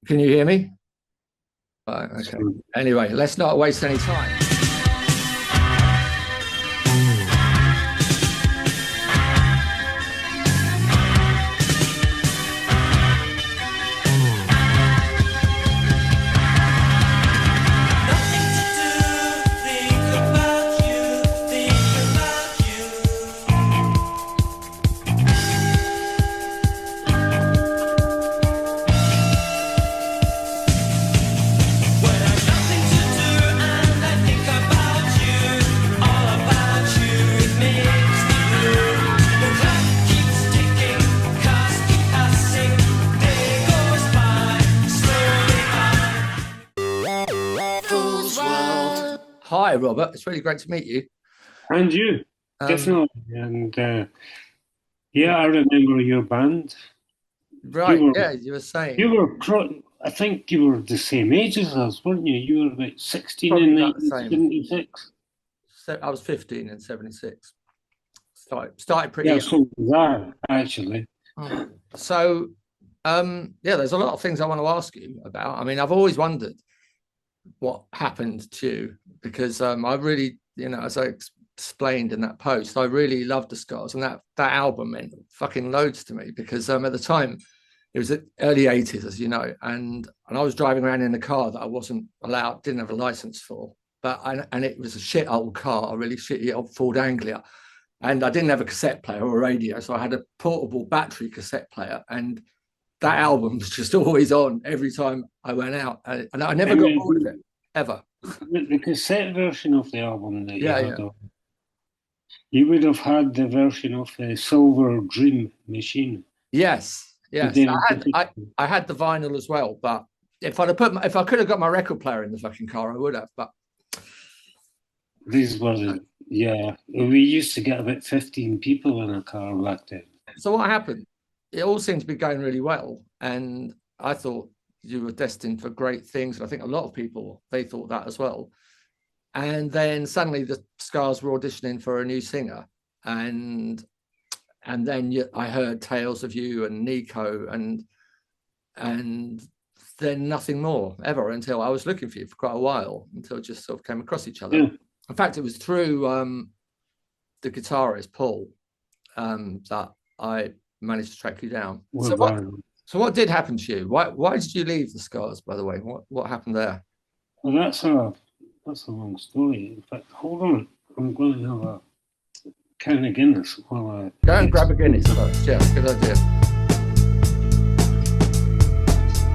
Can you hear me? Right, okay. Anyway, let's not waste any time. Hi, Robert. It's really great to meet you. And you, definitely. And yeah, I remember your band. Right, you were saying. I think you were the same age as us, weren't you? You were about 16 Probably in about the same. 1976. So I was 15 in 76. Started pretty Yeah, young. so was I, actually. So, there's a lot of things I want to ask you about. I mean, I've always wondered what happened to you because I really, as I explained in that post, I really loved the Scars, and that album meant fucking loads to me because at the time it was the early 80s, as you know, and I was driving around in a car that I wasn't allowed, didn't have a license for, and it was a shit old car, a really shitty old Ford Anglia, and I didn't have a cassette player or a radio, so I had a portable battery cassette player, and that album was just always on every time I went out, and I never got bored of it ever. The cassette version of the album that Yeah. You would have had the version of the Silver Dream Machine. Yes. I had the vinyl as well, but if I could have got my record player in the fucking car, I would have. But these were we used to get about 15 people in a car back then. So what happened? It all seemed to be going really well, and I thought you were destined for great things. And I think a lot of people, they thought that as well. And then suddenly the Scars were auditioning for a new singer, and then I heard tales of you and Nico, and then nothing more ever until I was looking for you for quite a while, until it just sort of came across each other. In fact, it was through the guitarist Paul that I managed to track you down. So what did happen to you? Why did you leave the Scars, by the way? What happened there? Well, that's a long story. In fact, hold on. I'm going to have a can of Guinness while I go and grab a Guinness first. Yeah, good idea.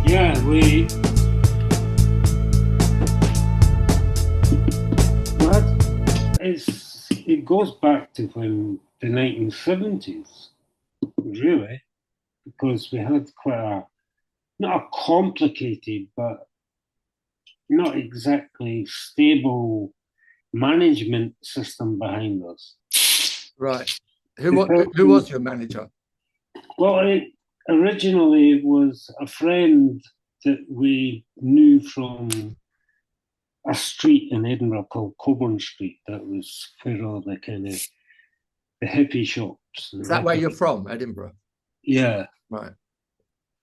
Yeah, it goes back to when the 1970s, really, because we had quite not a complicated, but not exactly stable management system behind us. Right. Who was your manager? Well, originally it was a friend that we knew from a street in Edinburgh called Coburn Street. That was where all the kind of the hippie shops. Is that where you're from, Edinburgh? Yeah. Right.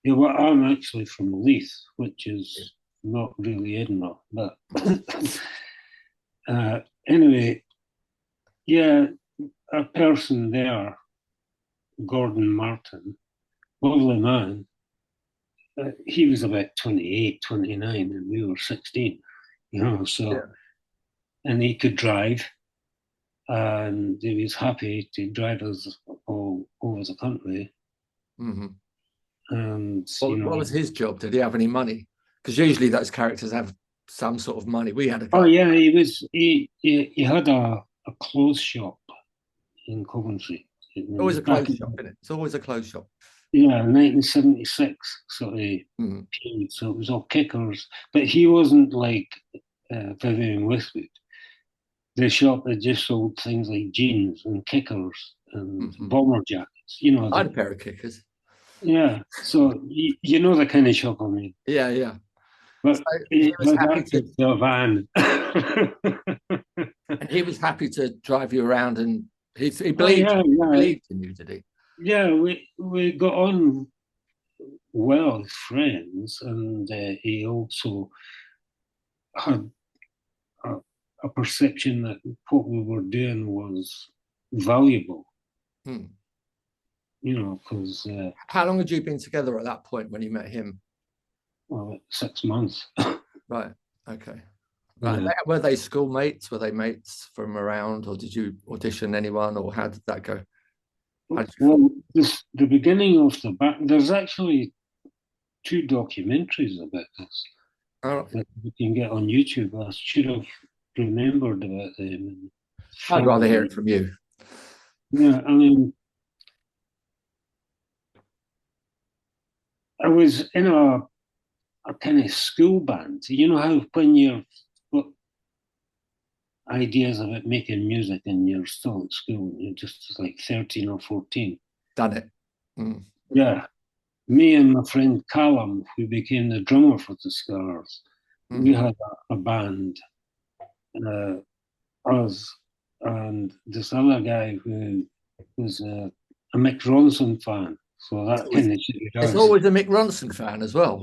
Yeah, well, I'm actually from Leith, which is not really Edinburgh, but anyway, yeah, a person there, Gordon Martin, lovely man, he was about 28, 29, and we were 16, and he could drive, and he was happy to drive us all over the country. Mm-hmm. And what was his job? Did he have any money? Because usually those characters have some sort of money. We had a he had a clothes shop in Coventry. Always a clothes shop, isn't it? It's always a clothes shop. Yeah, 1976 sort of period. So it was all kickers, but he wasn't like Vivian Westwood. The shop had just sold things like jeans and kickers and bomber jackets. I had a pair of kickers. Yeah, so you know the kind of shop I mean. Yeah. But so he was happy to the van. And he was happy to drive you around, and he believed in you, did he? Yeah, we got on well as friends, and he also had a, a perception that what we were doing was valuable. Hmm. You know, because How long had you been together at that point when you met him? well, 6 months. Right. Okay. Right. Yeah. Were they schoolmates? Were they mates from around, or did you audition anyone, or how did that go? How did you Well, the beginning of the back. There's actually two documentaries about this oh, that you can get on YouTube. I should have remembered about them and I'd filmed rather hear it them. from you. Yeah, I mean, I was in a kind of school band. You know how when you've got ideas about making music and you're still at school, you're just like 13 or 14. Done it. Mm. Yeah. Me and my friend Callum, who became the drummer for the Scars, we Mm. had a band, uh, us and this other guy who was a Mick Ronson fan. So It's that always, kind of suited it's us. always a Mick Ronson fan as well.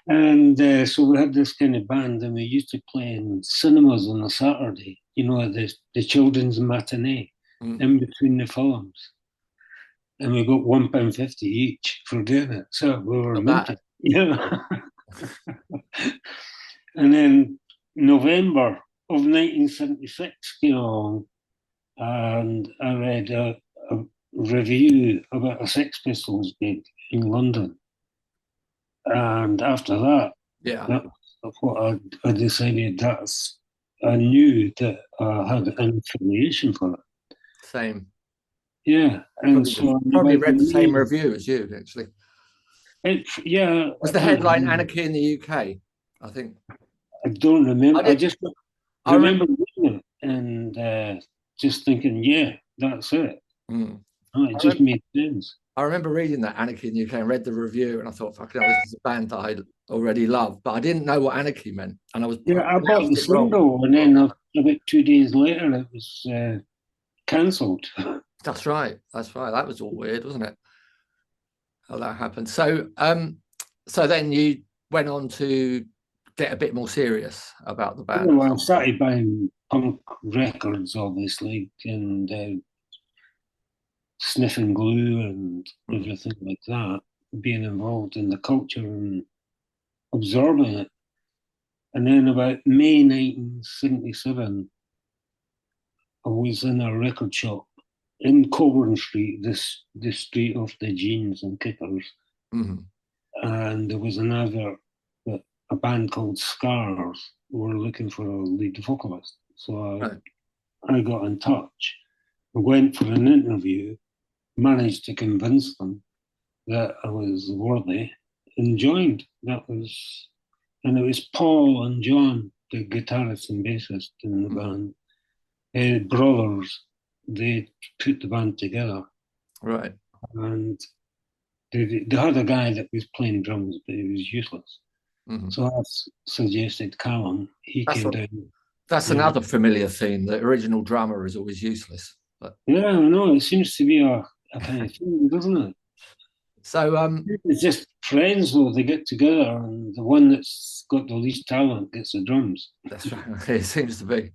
And so we had this kind of band, and we used to play in cinemas on a Saturday, you know, the children's matinee Mm. in between the films. And we got £1.50 each for doing it. So we were Not minted. bad. Yeah. And then November of 1976 came along, and I read a review about a Sex Pistols gig in London. And after that, Yeah. that's what I decided I knew that I had an affiliation for it. Same. Yeah. And so Probably about read the same May, review as you, actually. yeah, Was I the can't headline remember. Anarchy in the UK? I think. I don't I remember. I did. just I remember. remember reading it and just thinking, yeah, that's it. Mm. Oh, it I just remember. made sense. I remember reading that Anarchy in the UK and read the review, and I thought, "Fucking hell, this is a band that I already love," but I didn't know what anarchy meant, and I Yeah, I bought the pronounced it wrong. single, and then about 2 days later, it was cancelled. That's right. That's right. That was all weird, wasn't it? How that happened. So then you went on to get a bit more serious about the band. Well, I started buying punk records, obviously, and sniffing glue and Mm. everything like that, being involved in the culture and absorbing it. And then about May 1977, I was in a record shop in Coburn Street, the street of the jeans and kickers, Mm. and there was an advert that a band called Scars were looking for a lead vocalist. So Right. I got in touch, went for an interview, managed to convince them that I was worthy, and joined. And it was Paul and John, the guitarist and bassist in the Mm. band, brothers. They put the band together, Right. and they had a guy that was playing drums, but he was useless. Mm. So I suggested Callum. He That's came what. down. That's Yeah, another familiar theme. The original drummer is always useless. But yeah, I know. It seems to be a kind of thing, doesn't it? so It's just friends, though. They get together, and the one that's got the least talent gets the drums. that's right. It seems to be.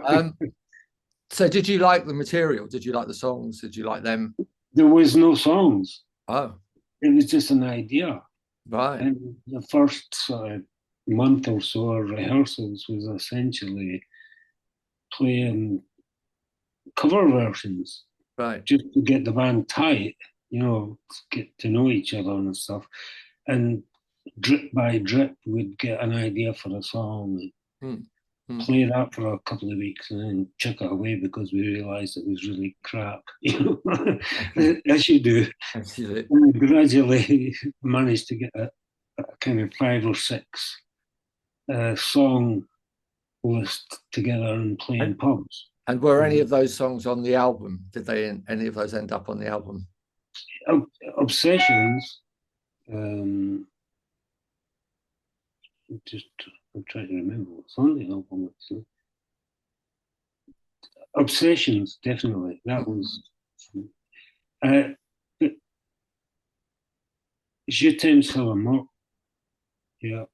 Um, so did you like the material? Did you like the songs? Did you like them? There was no songs. Oh, It was just an idea. right. And the first sort of month or so of rehearsals was essentially playing cover versions Right. just to get the band tight, you know, to get to know each other and stuff. And drip by drip, we'd get an idea for a song and Hmm. Hmm. play that for a couple of weeks and then chuck it away because we realised it was really crap, you know, as you do. That's it. And gradually managed to get a kind of 5 or 6 song list together and play in And, pubs. and were any of those songs on the album? Did any of those end up on the album? Obsessions, um, just I'm trying to remember what's on the album. Actually. Obsessions, definitely. That Hmm. was. Uh, E15 sur la mort, yeah.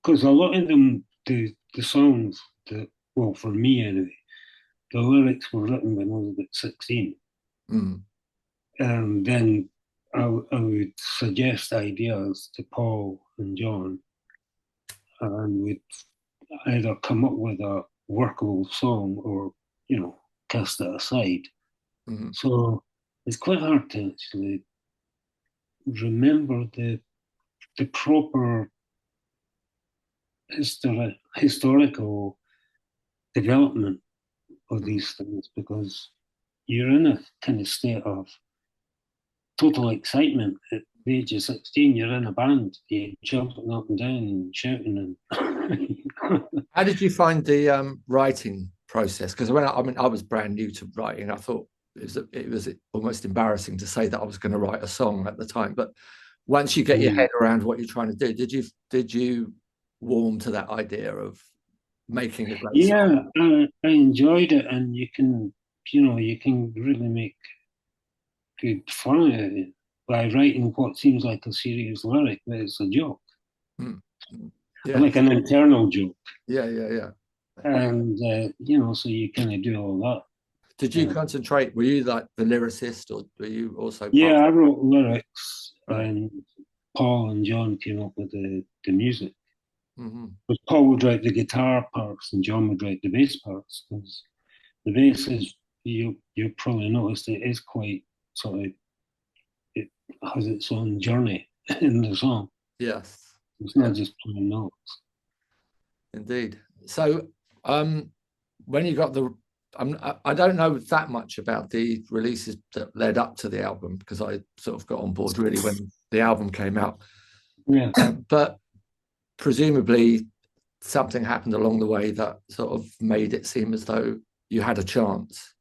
Because a lot of them, the songs that, well, for me anyway, the lyrics were written when I was about 16. Mm. And then I would suggest ideas to Paul and John, and we'd either come up with a workable song or, cast it aside. Mm. So it's quite hard to actually remember the proper historical development of Mm. these things, because you're in a kind of state of total excitement at the age of 16. You're in a band, you're jumping up and down and shouting and How did you find the writing process? Because I was brand new to writing. I thought it was almost embarrassing to say that I was going to write a song at the time. But once you get your head around what you're trying to do, did you warm to that idea of making a great song? yeah, I enjoyed it, and you can really make good fun out of it by writing what seems like a serious lyric, but it's a joke, Mm. Mm. Yeah, like an internal joke. yeah, yeah, yeah. And so you kind of do all Did that. you concentrate? Were you like the lyricist, or were you also Yeah, part? I wrote lyrics, Right. and Paul and John came up with the music. Mm-hmm. But Paul would write the guitar parts, and John would write the bass parts. Because the bass is, you probably noticed, it is quite sort of, it has its own journey in the song. Yes. It's Yeah, not just playing notes. indeed. So, when you got the, I don't know that much about the releases that led up to the album, because I sort of got on board really when the album came out. Yeah. But presumably something happened along the way that sort of made it seem as though you had a chance.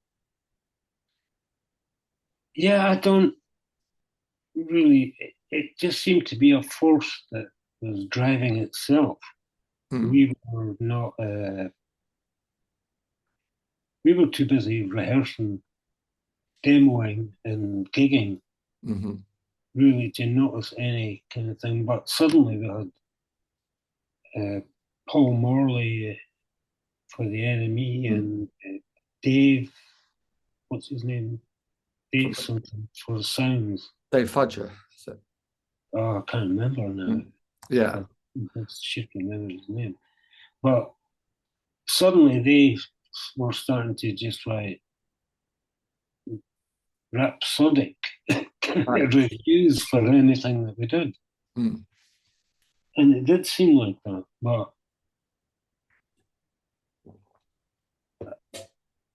Yeah, I don't really, it just seemed to be a force that was driving itself. Hmm. We were not, we were too busy rehearsing, demoing, and gigging Mm-hmm. really to notice any kind of thing. But suddenly we had Paul Morley for the Enemy, Mm. and Dave, what's his name? Dave something for the Sounds. Dave Fudger. So, Oh, I can't remember now. yeah. I should remember his name. But suddenly they were starting to just write rhapsodic Right. reviews for anything that we did. Mm. And it did seem like that, but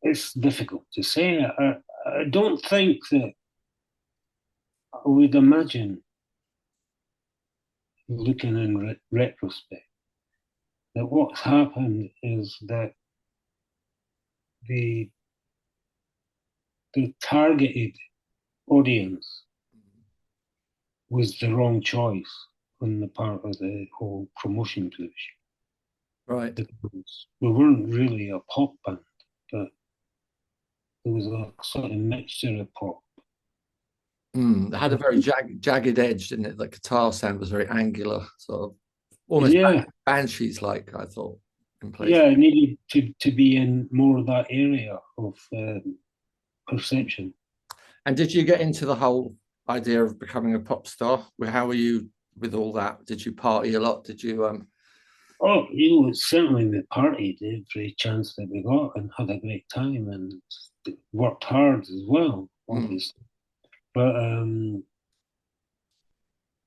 it's difficult to say. I don't think that I would imagine, looking in retrospect, that what's happened is that the the targeted audience was the wrong choice on the part of the whole promotion push. Right. Because we weren't really a pop band, but there was a sort of mixture of pop. Mm. It had a very jagged edge, didn't it? The guitar sound was very angular, sort of almost Yeah, banshees like, I thought, in place. yeah, it needed to be in more of that area of perception. And did you get into the whole idea of becoming a pop star? How were you with all that? Did you party a lot? Did you Oh, certainly we partied every chance that we got and had a great time and worked hard as well, mm, obviously. But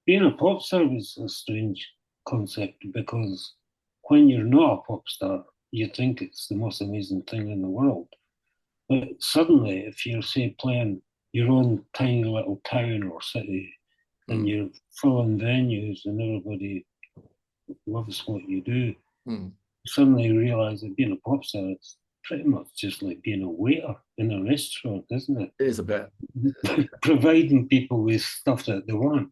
being a pop star was a strange concept, because when you're not a pop star, you think it's the most amazing thing in the world. But suddenly, if you're, say, playing your own tiny little town or city, and mm, you're filling venues and everybody loves what you do, mm. suddenly you realize that being a pop star, it's pretty much just like being a waiter in a restaurant, isn't It is a bit. it? Providing people with stuff that they want.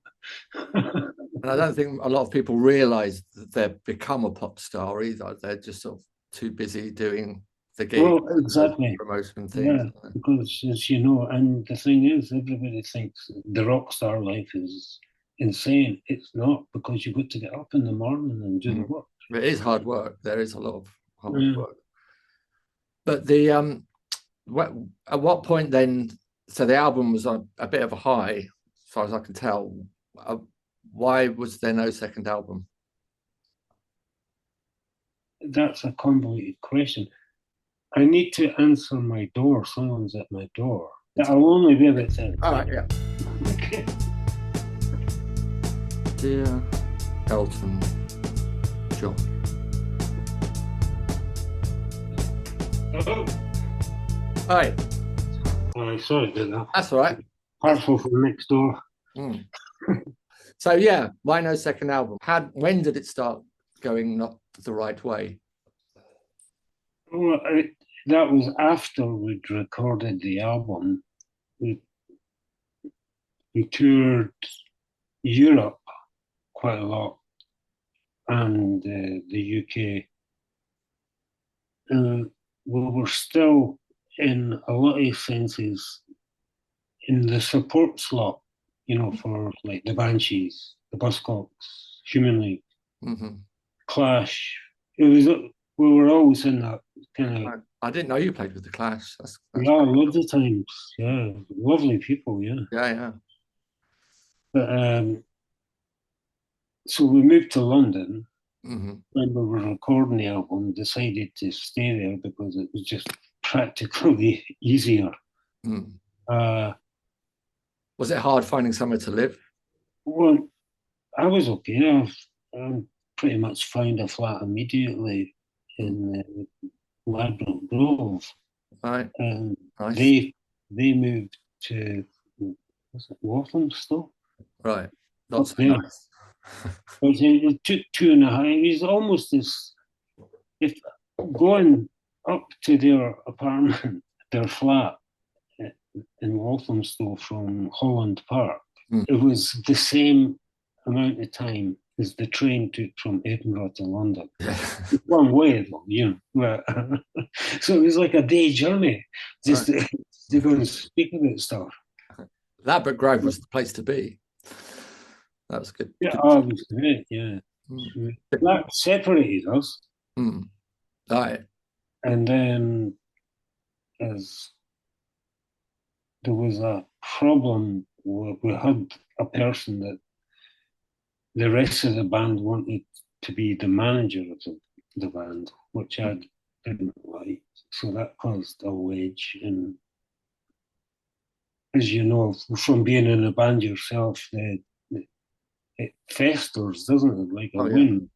And I don't think a lot of people realize that they've become a pop star either. They're just sort of too busy doing the gig, Well, exactly. promotion things. Yeah, because as you know, and the thing is, everybody thinks the rock star life is insane. It's not, because you've got to get up in the morning and do the work. It is hard work. There is a lot of hard Yeah. work. But the at what point then? So the album was on a bit of a high, as far as I can tell. Why was there no second album? That's a convoluted question. I need to answer my door. Someone's at my door. I'll only be about 10. All right, yeah. Okay. Dear Elton John. Hello. Hi. Sorry about that. That's all right. Parcel from next door. Mm. So yeah, why no second album? When did it start going not the right way? Well, that was after we'd recorded the album. We toured Europe quite a lot and the UK. We were still, in a lot of senses, in the support slot, you know, for like the Banshees, the Buzzcocks, Human League, Clash. It was, we were always in that kind of. I didn't know you played with the Clash. That's Yeah, loads of times. Yeah, lovely people. Yeah. Yeah. But so we moved to London. When we were recording the album, decided to stay there because it was just practically easier. Was it hard finding somewhere to live? Well, I was okay. I pretty much found a flat immediately in Ladbroke Grove. Right. And nice. They moved to, was it Walthamstow? Right. Not so there. Nice. But it took 2.5. It was almost as if going up to their apartment, their flat in Walthamstow from Holland Park. It was the same amount of time as the train took from Edinburgh to London. One way, though, you know. So it was like a day journey just to go and speak about stuff. Ladbroke Grove was the place to be. That was good. Yeah, it was great, yeah. That separated us. Right. And then as there was a problem, we had a person that the rest of the band wanted to be the manager of the band, which I didn't like. So that caused a wedge. And as you know, from being in a band yourself, it festers, doesn't it? Like a wind.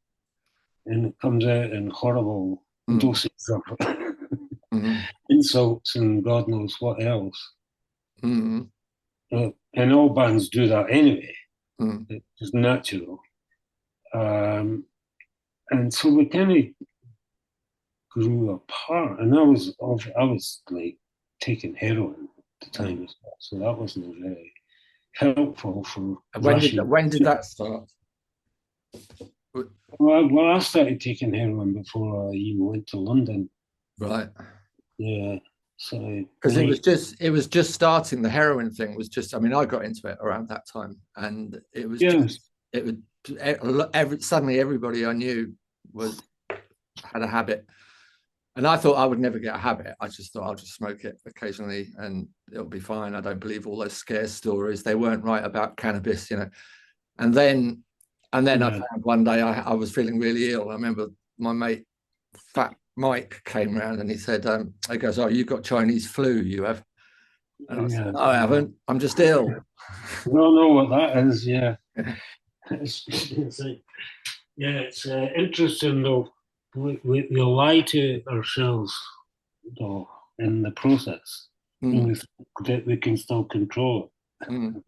And it comes out in horrible doses of insults and God knows what else. And all bands do that anyway. It's natural. And so we kind of grew apart. And I was like taking heroin at the time as well. So that wasn't very helpful for. When did that start? Well, I started taking heroin before I even went to London. Right. Yeah. So because it was just starting. The heroin thing was just. I mean, I got into it around that time, and it was suddenly everybody I knew had a habit, and I thought I would never get a habit. I just thought I'll just smoke it occasionally and it'll be fine. I don't believe all those scare stories. They weren't right about cannabis, you know. And then I found one day I was feeling really ill. I remember my mate, Fat Mike, came around and he said, he goes, "Oh, you've got Chinese flu, you have?" And I said, "No, I haven't. I'm just ill." I don't know what that is. Yeah. It's interesting though. We lie to ourselves though in the process. And we think that we can still control it.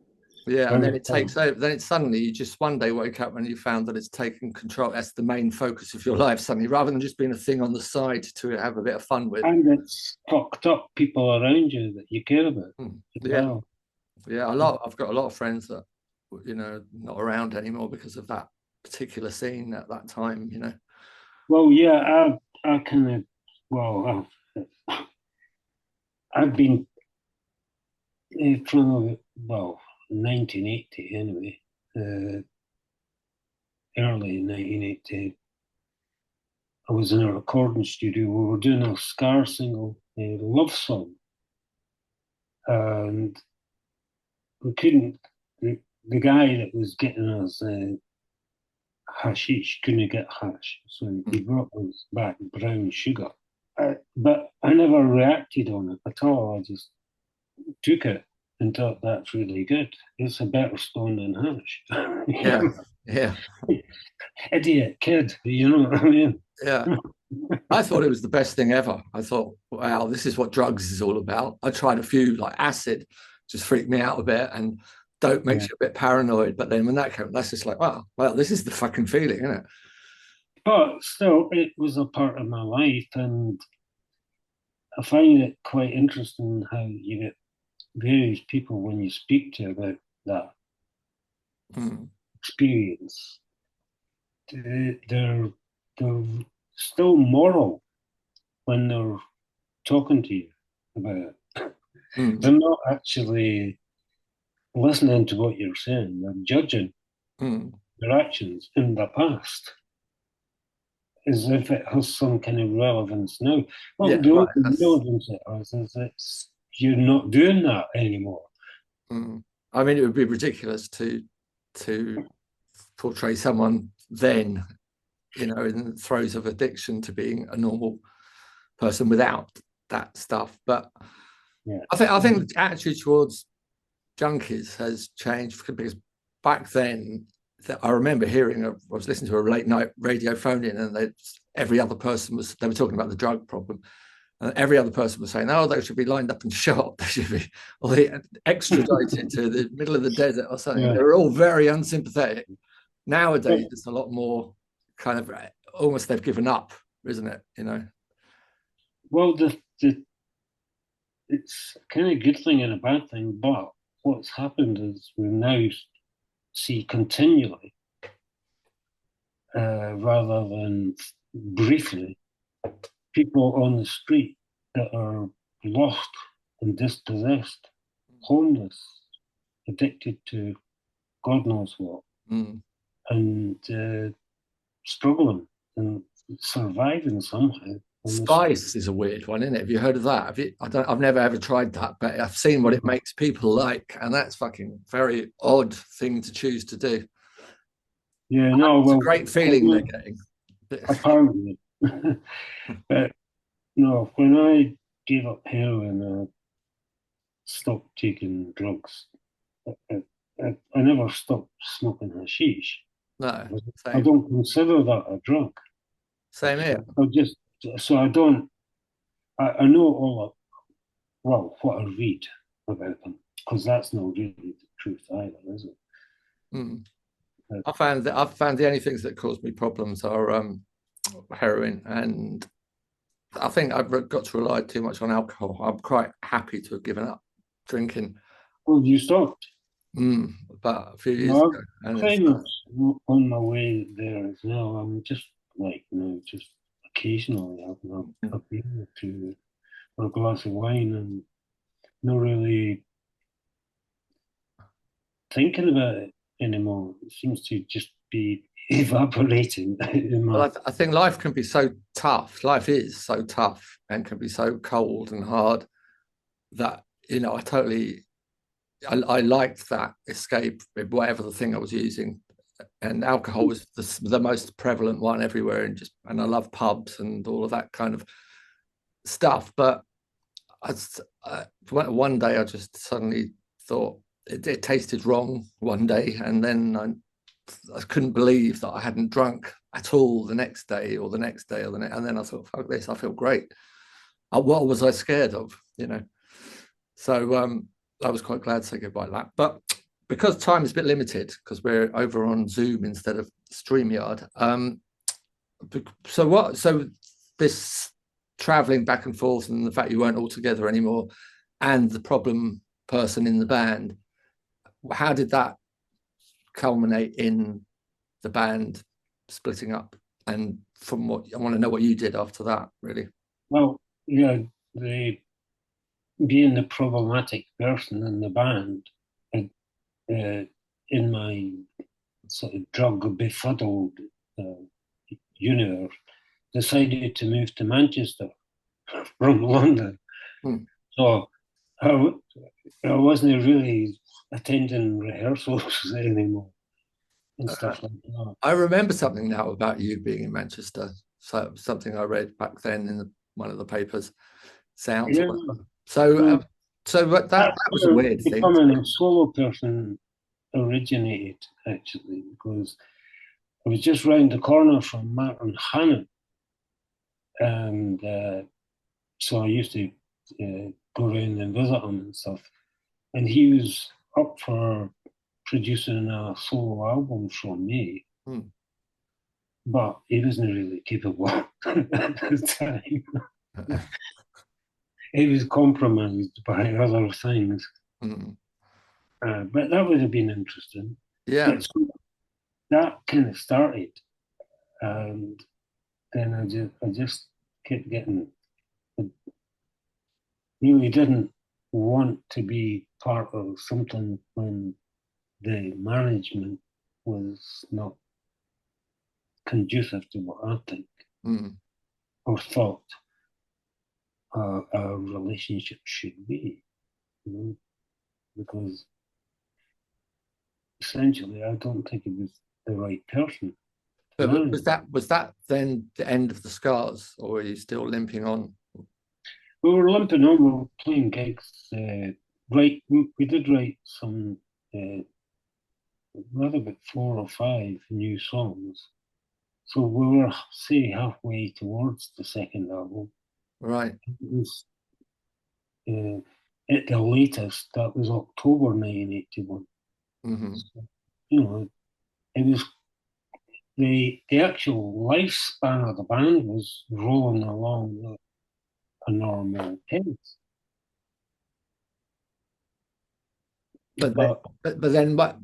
Yeah, and then it takes over. Then it's suddenly you just one day wake up and you found that it's taken control. That's the main focus of your life suddenly, rather than just being a thing on the side to have a bit of fun with. And it's fucked up people around you that you care about. Yeah, I've got a lot of friends that, you know, not around anymore because of that particular scene at that time, you know. Well, yeah, I kind of, I've been from, well, 1980 anyway, early 1980. I was in a recording studio. We were doing a Scar single, a love song, and we couldn't. The guy that was getting us hashish couldn't get hash, so he brought us back brown sugar. But I never reacted on it at all. I just took it and thought that's really good. It's a better stone than hash. Yeah, yeah, Idiot kid, you know what I mean? yeah. I thought it was the best thing ever. I thought, wow, this is what drugs is all about. I tried a few, like acid, just freaked me out a bit, and dope makes you a bit paranoid. But then when that came, that's just like, wow, well, this is the fucking feeling, isn't it? But still, it was a part of my life, and I find it quite interesting how you get various people when you speak to about that experience. They're still moral when they're talking to you about it. They're not actually listening to what you're saying. They're judging their actions in the past as if it has some kind of relevance now. Well, the only relevance it has is that you're not doing that anymore. I mean, it would be ridiculous to portray someone then, you know, in the throes of addiction to being a normal person without that stuff. But yeah. I think the attitude towards junkies has changed, because back then I remember hearing, I was listening to a late night radio phone in, and every other person they were talking about the drug problem. And every other person was saying, oh, they should be lined up and shot. They should be extradited to the middle of the desert or something. Yeah. They were all very unsympathetic. Nowadays, it's a lot more kind of almost they've given up, isn't it? You know. Well, it's kind of a good thing and a bad thing, but what's happened is we now see continually, rather than briefly, people on the street that are lost and dispossessed, homeless, addicted to God knows what, and struggling and surviving somehow. Spice is a weird one, isn't it? Have you heard of that? I've never ever tried that, but I've seen what it makes people like, and that's fucking very odd thing to choose to do. Yeah, no, it's a great feeling they're getting. Apparently. But no, when I gave up heroin, I stopped taking drugs. I never stopped smoking hashish. No, same. I don't consider that a drug. Same here. I know all of, well, what I read about them, because that's not really the truth either, is it? I've found the only things that cause me problems are heroin, and I think I've got to rely too much on alcohol. I'm quite happy to have given up drinking. Well, you stopped? About a few years ago. Pretty much on my way there as well. I'm just like, just occasionally having a beer or two, or a glass of wine, and not really thinking about it anymore. It seems to just be evaporating. Well, I think life can be so tough. Life is so tough and can be so cold and hard that, I liked that escape, whatever the thing I was using, and alcohol was the most prevalent one everywhere, and I love pubs and all of that kind of stuff. But one day I just suddenly thought it tasted wrong one day, and then I couldn't believe that I hadn't drunk at all the next day or the next day and then I thought, fuck this, I feel great. What was I scared of, So I was quite glad to say goodbye to that. But because time is a bit limited, because we're over on Zoom instead of StreamYard, so this traveling back and forth and the fact you weren't all together anymore and the problem person in the band, how did that culminate in the band splitting up? And from what I want to know what you did after that, really. Well, yeah, the being the problematic person in the band, uh, in my sort of drug befuddled uh, universe, decided to move to Manchester from London. Hmm. So I wasn't really attending rehearsals anymore and stuff like that. I remember something now about you being in Manchester. So something I read back then in one of the papers, Sounds or Yeah, whatever. So, well, but that that's was a where weird thing. becoming a solo person originated, actually, because I was just round the corner from Martin Hannon, and so I used to go around and visit him and stuff. And he was up for producing a solo album from me, Hmm. but he wasn't really capable at the time. He was compromised by other things. Hmm. But that would have been interesting. Yeah. But so that kind of started, and then I just kept getting. I really didn't want to be part of something when the management was not conducive to what I think Hmm. or thought a relationship should be, you know, because essentially I don't think he was the right person to But manage. was that then the end of the Scars, or were you still limping on? We were limping on, we were playing gigs. We did write some, rather about 4 or 5 new songs. So we were, say, halfway towards the second album. Right. It was, uh, at the latest, that was October 1981. Hmm. So, you know, it was the actual lifespan of the band was rolling along at a normal pace. But then, But but then, what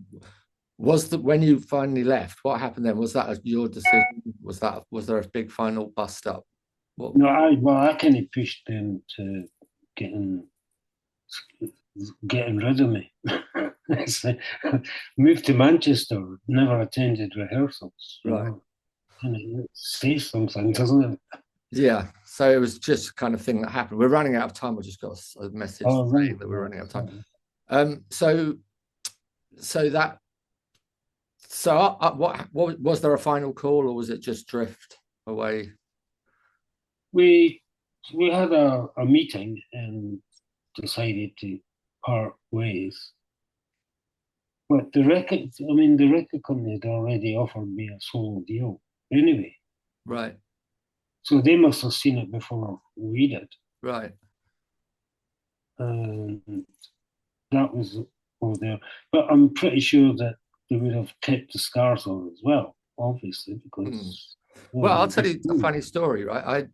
was the when you finally left? What happened then? Was that your decision? Was there a big final bust up? What? no, I kind of pushed them to getting getting rid of me. Moved to Manchester, never attended rehearsals. You Right. know, and it says something, doesn't it? Yeah. So it was just kind of thing that happened. We're running out of time. I just got a message Oh, saying right. that we're Yeah, running out of time. sorry. So so that so what was there a final call, or was it just drift away? We we had a meeting and decided to part ways. But the record company had already offered me a solo deal anyway. Right. So they must have seen it before we did. Right. And that was over there. But I'm pretty sure that they would have kept the scars on as well, obviously, Hmm. because Well, well, I'll tell you a funny story, right?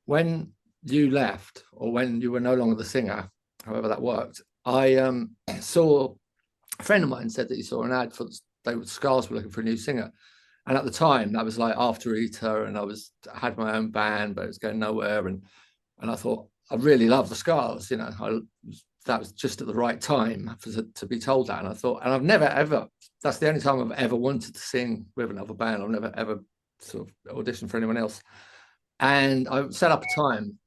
When you left, or when you were no longer the singer, however that worked, I saw a friend of mine said that he saw an ad for Scars were looking for a new singer, and at the time that was like after Eater, and I had my own band, but it was going nowhere, and I thought I really love the Scars, you know, that was just at the right time to be told that, and I thought, and I've never ever, that's the only time I've ever wanted to sing with another band. I've never ever sort of auditioned for anyone else, and I set up a time,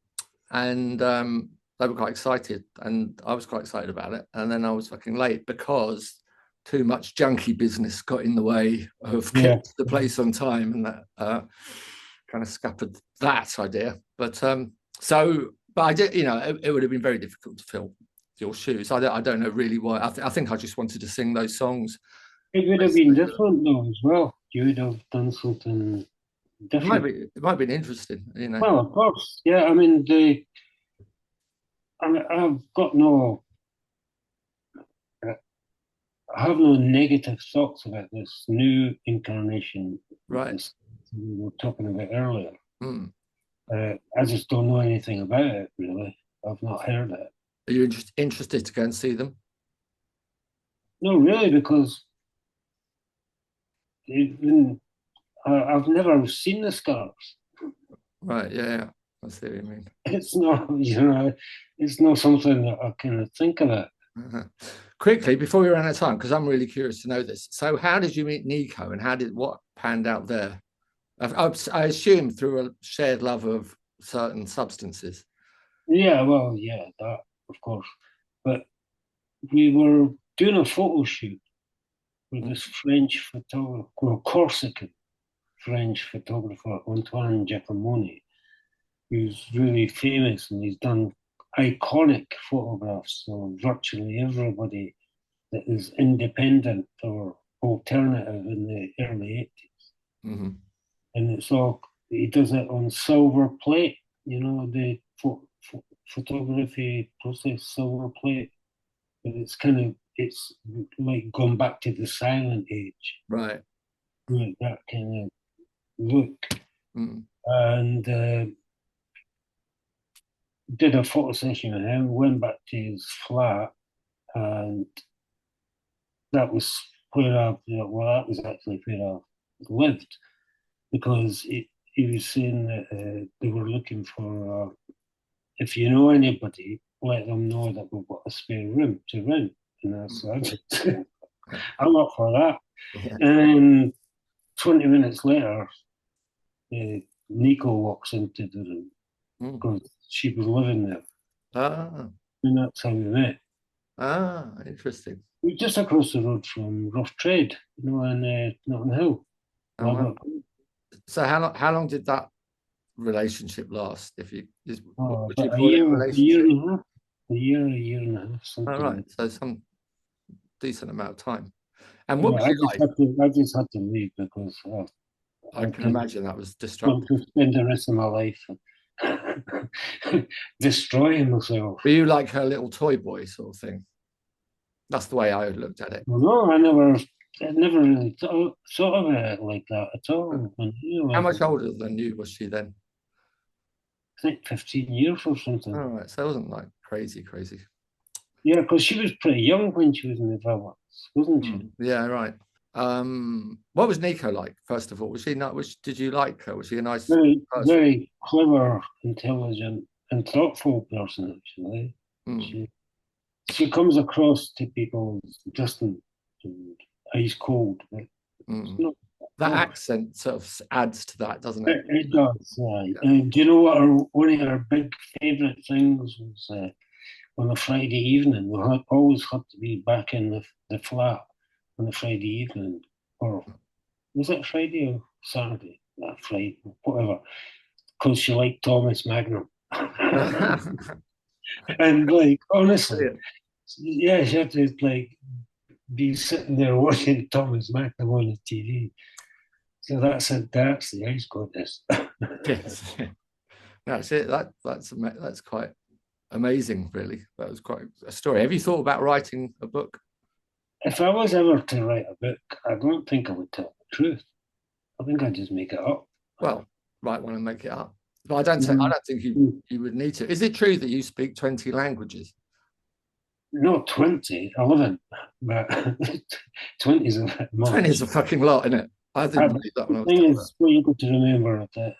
and they were quite excited, and I was quite excited about it. And then I was fucking late because too much junkie business got in the way of yeah. getting to the place on time, and that kind of scuppered that idea. But but I did, you know, it would have been very difficult to fill your shoes. I don't know really why. I think I just wanted to sing those songs. It would have been different though as well. You would have done something different. It might have been interesting, you know. Well, of course, yeah. I mean, I've got no, I have no negative thoughts about this new incarnation. Right. This we were talking about earlier. Mm. I just don't know anything about it really. I've not heard it. Are you interested to go and see them? No, really, because even, I've never seen the Scars. Right. Yeah. Yeah. I see what you mean. It's not, it's not something that I kind of think about. Quickly, before we run out of time, because I'm really curious to know this. So how did you meet Nico, and what panned out there? I assume through a shared love of certain substances. Yeah, well, yeah, that, of course. But we were doing a photo shoot with this French photographer, well, Corsican French photographer, Antoine Giacomoni, who's really famous, and he's done iconic photographs of virtually everybody that is independent or alternative in the early 80s. Mm-hmm. And it's all, he does it on silver plate, the photography process, silver plate. But it's like going back to the silent age. Right. Like that kind of look. Mm. And did a photo session with him, went back to his flat, and that was that was actually where I lived, because he was saying that they were looking for, if you know anybody, let them know that we've got a spare room to rent. And I said, I'm up for that. Yeah. And 20 minutes later, Nico walks into the room because she was living there. Ah. And that's how we met. Ah, interesting. We're just across the road from Rough Trade, in Notting Hill. Oh, wow. So how long did that relationship last? If you would you call it a relationship? A year and a half. All right, so some decent amount of time. And what was I it like? I just had to leave because I can imagine that was destructive. To spend the rest of my life destroying myself. Were you like her little toy boy sort of thing? That's the way I looked at it. Well, no, I never really thought of it like that at all. How much older than you was she then? I think 15 years or something. All right, so it wasn't like crazy. Yeah, because she was pretty young when she was in the Village, wasn't she? Yeah, right. What was Nico like? First of all, was she not? Did you like her? Was she a nice, very, person? very clever, intelligent, and thoughtful person? Actually, she comes across to people as distant and ice cold. But that accent sort of adds to that, doesn't it? It does. Yeah. Do you know what? One of her big favourite things was on a Friday evening. We always had to be back in the flat on a Friday evening, or was it Friday or Saturday? Friday, whatever. Because she liked Thomas Magnum. And like honestly, yeah, she had to like be sitting there watching Thomas Magnum on the TV. So that's the ice goddess. Yes. That's it. That's quite amazing, really. That was quite a story. Have you thought about writing a book? If I was ever to write a book, I don't think I would tell the truth. I think I'd just make it up. Well, write one and make it up. But I don't think you would need to. Is it true that you speak 20 languages? Not 20, 11, but 20 is a bit much. 20 is a fucking lot, isn't it? I didn't believe that when I was thing is, what you got to remember that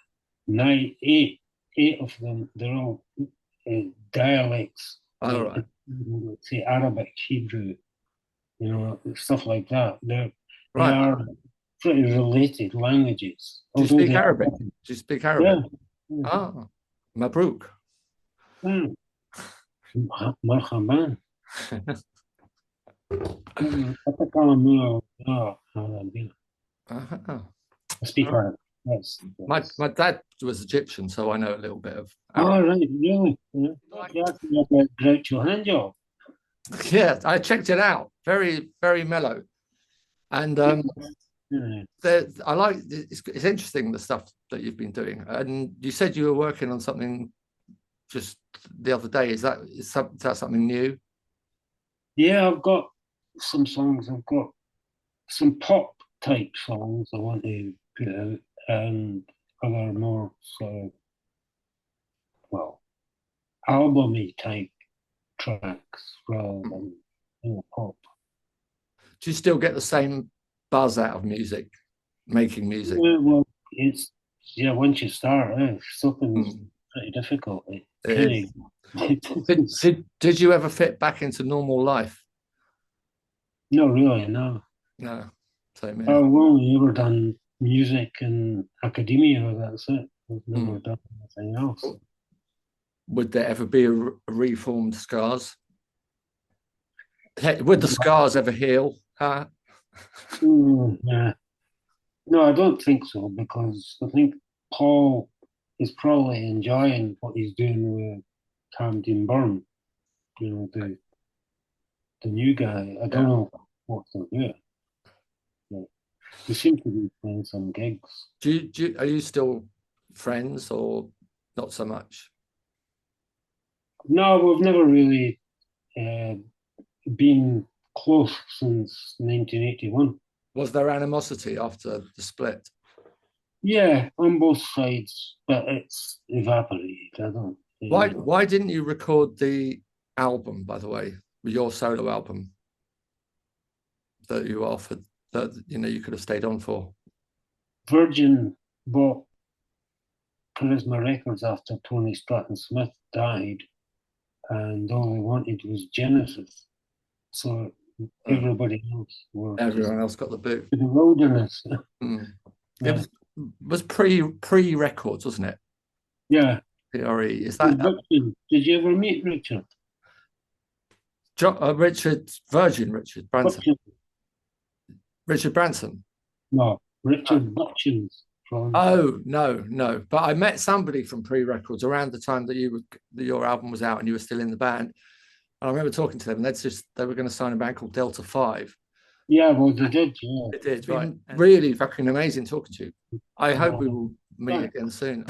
eight of them, they're all dialects. All right. Say Arabic, Hebrew, stuff like that. They are pretty related languages. Do you speak Arabic? Do you speak Arabic? Yeah. Ah, Mabruk. Marhaban. I speak Arabic. Yes. My dad was Egyptian, so I know a little bit of Arabic. Oh, right, really? Yeah. Groucho hand job. Yeah, I checked it out. Very, very mellow. And I like it's interesting the stuff that you've been doing. And you said you were working on something just the other day. Is that something new? Yeah, I've got some songs. I've got some pop type songs I want to put out, and other more sort of, albumy type tracks rather than pop. Do you still get the same buzz out of making music? Yeah, well, once you start, something's pretty difficult. It is. Did you ever fit back into normal life? Not really, no. No, same I've here. only ever done music in academia, that's it. I've never Mm. done anything else. Would there ever be a reformed Scars? Would the scars ever heal? Yeah. No, I don't think so, because I think Paul is probably enjoying what he's doing with Camden Byrne, the new guy. I don't know what they're doing. But they seem to be playing some gigs. Are you still friends or not so much? No, we've never really been close since 1981. Was there animosity after the split? Yeah, on both sides, but it's evaporated. I don't. Why didn't you record the album, by the way, your solo album that you offered that you could have stayed on for? Virgin bought Charisma Records after Tony Stratton Smith died, and all they wanted was Genesis. So everybody else everyone else got the boot. The wilderness. It was pre records, wasn't it? Yeah. PRE. Is that Did you ever meet Richard? Richard Branson. Richard Branson? No, Richard Butchins. Oh no! But I met somebody from pre-records around the time that your album was out and you were still in the band. And I remember talking to them, and they were going to sign a band called Delta 5. Yeah, well, they did. Yeah, they did. Right. Really fucking amazing talking to you. I hope we will meet again soon.